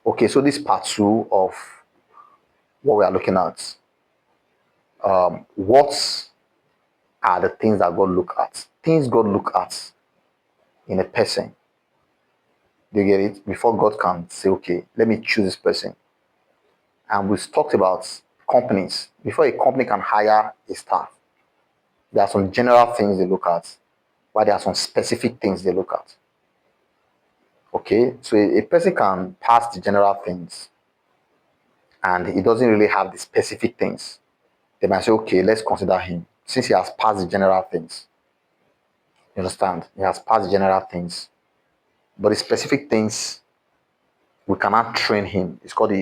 Okay, so this part two of what we are looking at. What are the things that God look at? Things God look at in a person. Do you get it? Before God can say, okay, let me choose this person. And we've talked about companies. Before a company can hire a staff, there are some general things they look at, while there are some specific things they look at. Okay, so a person can pass the general things and he doesn't really have the specific things. They might say, okay, let's consider him since he has passed the general things. You understand? He has passed the general things. But the specific things, we cannot train him. It's called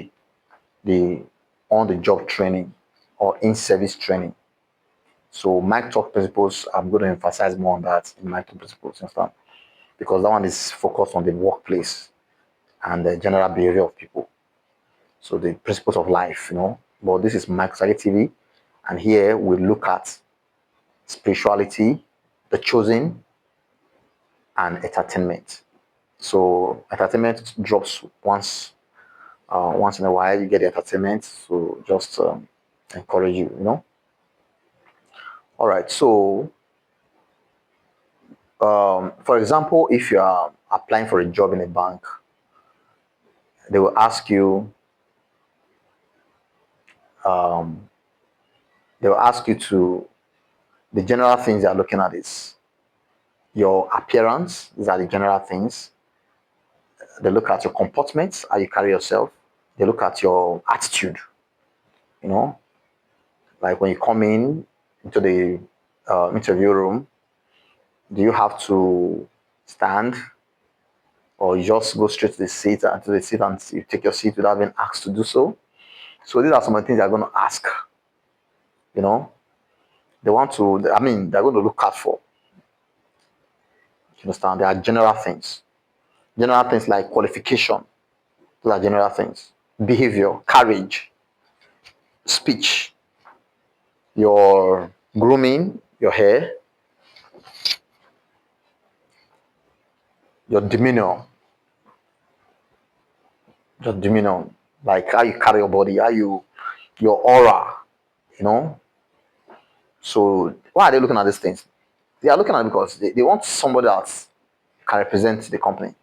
the on-the-job training or in-service training. So Mike Talk principles, I'm going to emphasize more on that in Mike Talk principles, understand? Because that one is focused on the workplace and the general behavior of people. So the principles of life, But this is Mike Sagi TV, and here we look at spirituality, the chosen, and entertainment. So entertainment drops once in a while. You get the entertainment, so just encourage you. All right. So, for example, if you are applying for a job in a bank, they will ask you. They will ask you to. The general things they are looking at is your appearance. These are the general things. They look at your comportment, how you carry yourself. They look at your attitude. You know, like when you come into the interview room, do you have to stand or you just go straight to the seat and you take your seat without being asked to do so? So these are some of the things they're going to ask. You know, they want to. I mean, they're going to look out for. You understand? There are general things. General things like qualification. Those are general things. Behavior, courage, speech, your grooming, your hair, your demeanor, like how you carry your body, your aura, you know. So why are they looking at these things? They are looking at it because they want somebody that can represent the company,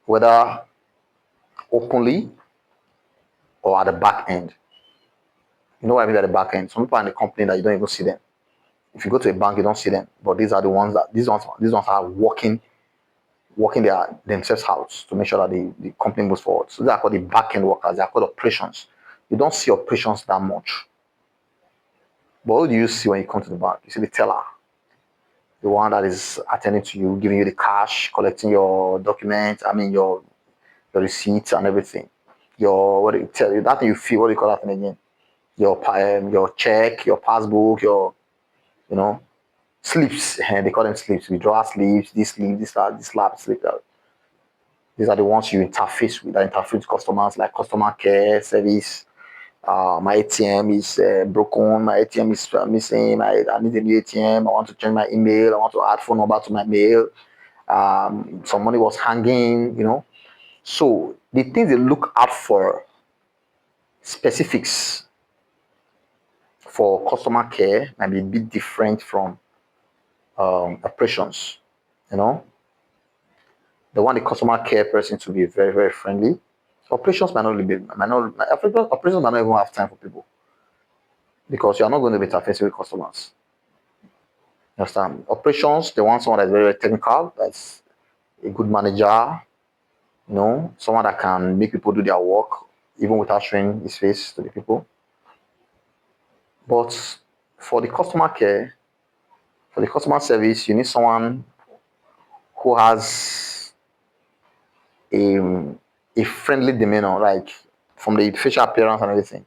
whether openly or at the back end. You know what I mean at the back end? Some people are in the company that you don't even see them. If you go to a bank, you don't see them. But these are the ones that these ones are working themselves out to make sure that the company moves forward. So they are called the back end workers. They are called operations. You don't see operations that much. But what do you see when you come to the bank? You see the teller, the one that is attending to you, giving you the cash, collecting your documents, your receipts and everything. Your what do you tell you? That thing you feel, what do you call that thing again? Your check, your passbook, your you know, slips. They call them slips. Withdrawal slips, this slip, this slap, slip that. These are the ones you interface with, that interface with customers, like customer care service. My ATM is broken. My ATM is missing. I need a new ATM. I want to change my email. I want to add phone number to my mail. Some money was hanging. So the things they look out for, specifics for customer care, might be a bit different from operations. You know, they want the customer care person to be very, very friendly. Operations operations might not even have time for people because you are not going to be interfacing with customers. You understand? Operations, they want someone that's very, very technical, that's a good manager, someone that can make people do their work even without showing his face to the people. But for the customer care, for the customer service, you need someone who has a, a friendly demeanor, like from the facial appearance and everything.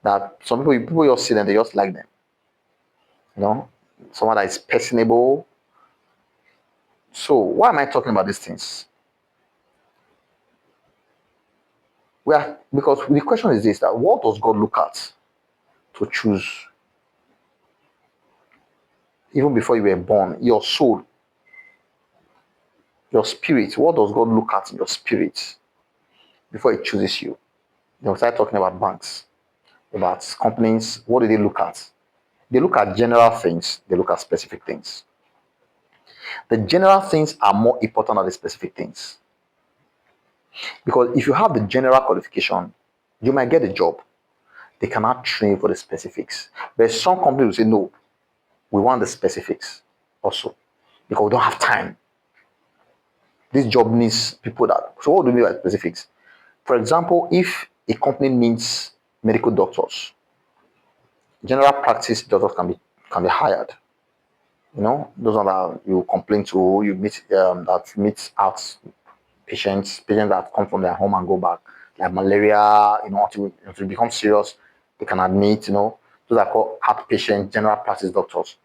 That some people just see them, they just like them. You know, someone that is personable. So why am I talking about these things? Because the question is this: that what does God look at to choose? Even before you were born, your soul, your spirit. What does God look at in your spirit? before it chooses you. They'll start talking about banks, about companies. What do they look at? They look at general things, they look at specific things. The general things are more important than the specific things. Because if you have the general qualification, you might get a job. They cannot train you for the specifics. But some companies will say, no, we want the specifics also because we don't have time. This job needs people that. So, what do we mean by specifics? For example, if a company needs medical doctors, general practice doctors can be hired. You know, those are that you complain to, you meet that meet out patients that come from their home and go back, like malaria. You know, until it becomes serious, they can admit. You know, those are called outpatient general practice doctors.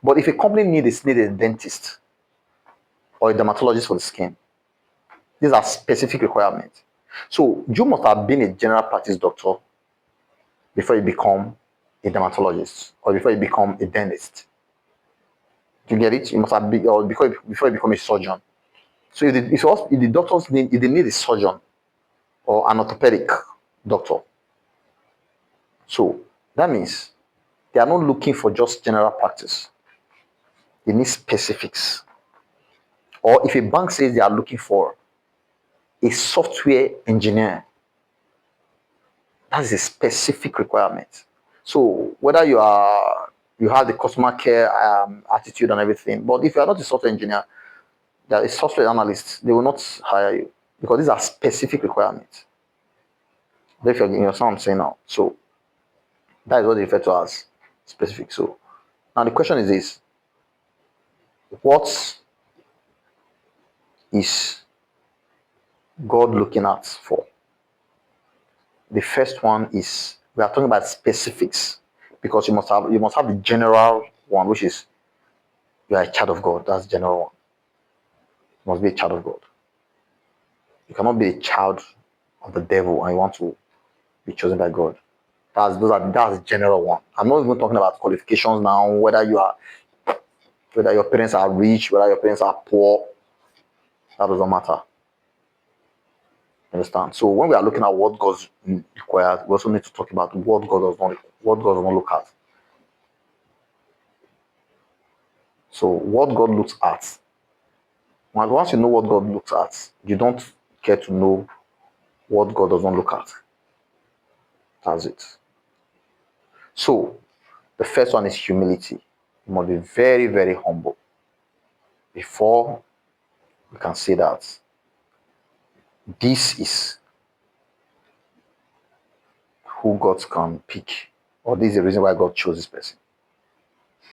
But if a company needs a dentist or a dermatologist for the skin, these are specific requirements. So you must have been a general practice doctor before you become a dermatologist or before you become a dentist. Do you get it? You must have been, or before you become a surgeon. So if the doctors need, if they need a surgeon or an orthopedic doctor, so that means they are not looking for just general practice. They need specifics. Or if a bank says they are looking for a software engineer, that is a specific requirement. So whether you have the customer care attitude and everything, but if you are not a software engineer, they are a software analyst, they will not hire you because these are specific requirements. If you understand what I'm saying now, so that is what they refer to as specific. So now the question is this: what is God looking at for? The first one is we are talking about specifics because you must have the general one, which is you are a child of God. That's general one. You must be a child of God. You cannot be a child of the devil and you want to be chosen by God. That's the general one. I'm not even talking about qualifications now, whether your parents are rich, whether your parents are poor, that doesn't matter. Understand? So when we are looking at what God requires, we also need to talk about what God does not look at. So what God looks at. Once you know what God looks at, you don't get to know what God does not look at. That's it. So the first one is humility. You must be very, very humble before you can say that this is who God can pick, or this is the reason why God chose this person.